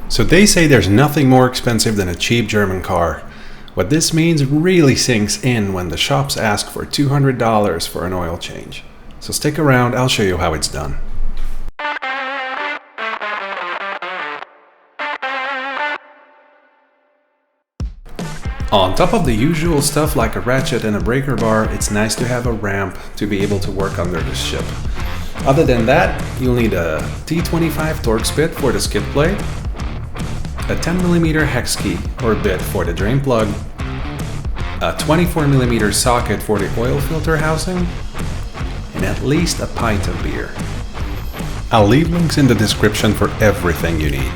So they say there's nothing more expensive than a cheap German car. What this means really sinks in when the shops ask for $200 for an oil change. So stick around, I'll show you how it's done. On top of the usual stuff like a ratchet and a breaker bar, it's nice to have a ramp to be able to work under this ship. Other than that, you'll need a T25 Torx bit for the skid plate, a 10mm hex key or bit for the drain plug, a 24mm socket for the oil filter housing, and at least a pint of beer. I'll leave links in the description for everything you need.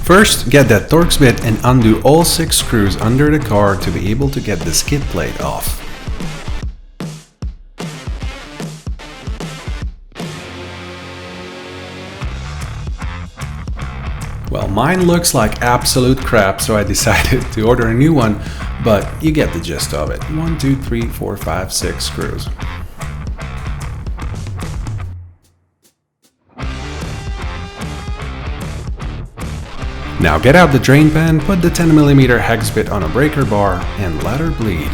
First, get that Torx bit and undo all 6 screws under the car to be able to get the skid plate off. Well, mine looks like absolute crap, so I decided to order a new one, but you get the gist of it. 1, 2, 3, 4, 5, 6 screws. Now get out the drain pan, put the 10mm hex bit on a breaker bar, and let her bleed.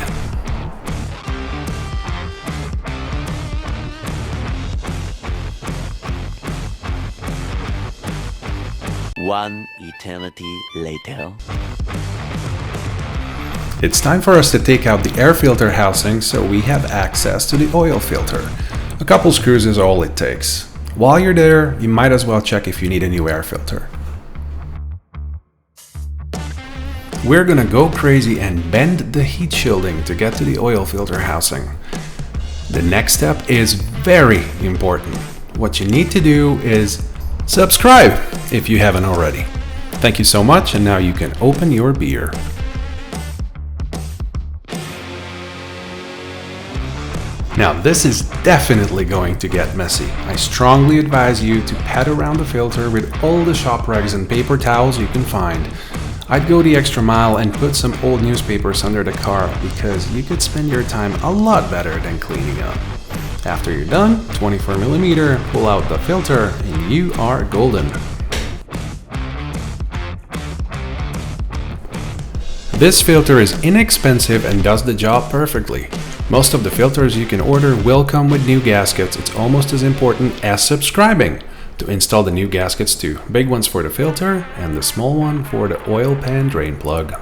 One eternity later. It's time for us to take out the air filter housing so we have access to the oil filter. A couple screws is all it takes. While you're there, you might as well check if you need a new air filter. We're gonna go crazy and bend the heat shielding to get to the oil filter housing. The next step is very important. What you need to do is subscribe if you haven't already. Thank you so much, and now you can open your beer. Now this is definitely going to get messy. I strongly advise you to pat around the filter with all the shop rags and paper towels you can find. I'd go the extra mile and put some old newspapers under the car because you could spend your time a lot better than cleaning up. After you're done, 24mm, pull out the filter and you are golden. This filter is inexpensive and does the job perfectly. Most of the filters you can order will come with new gaskets. It's almost as important as subscribing to install the new gaskets too. Big ones for the filter and the small one for the oil pan drain plug.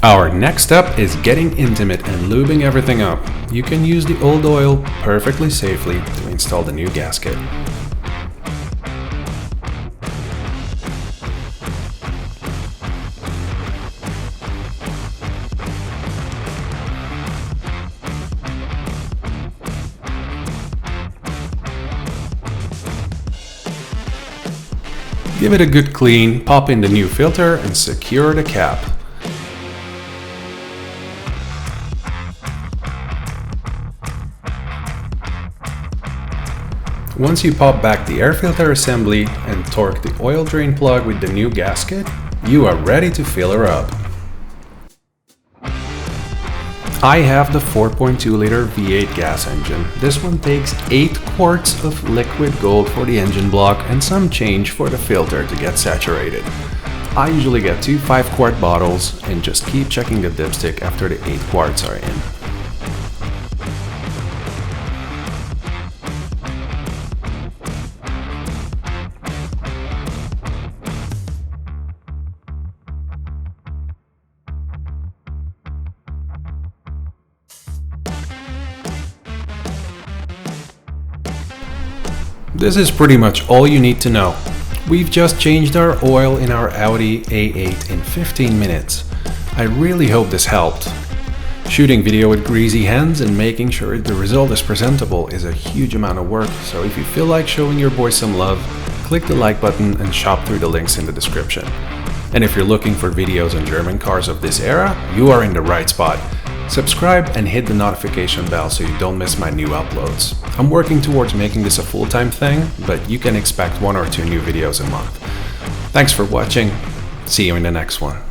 Our next step is getting intimate and lubing everything up. You can use the old oil perfectly safely to install the new gasket. Give it a good clean, pop in the new filter and secure the cap. Once you pop back the air filter assembly and torque the oil drain plug with the new gasket, you are ready to fill her up. I have the 4.2 liter V8 gas engine. This one takes 8 quarts of liquid gold for the engine block and some change for the filter to get saturated. I usually get 2 5-quart bottles and just keep checking the dipstick after the 8 quarts are in. This is pretty much all you need to know. We've just changed our oil in our Audi A8 in 15 minutes. I really hope this helped. Shooting video with greasy hands and making sure the result is presentable is a huge amount of work, so if you feel like showing your boy some love, click the like button and shop through the links in the description. And if you're looking for videos on German cars of this era, you are in the right spot. Subscribe and hit the notification bell so you don't miss my new uploads. I'm working towards making this a full-time thing, but you can expect 1 or 2 new videos a month. Thanks for watching. See you in the next one.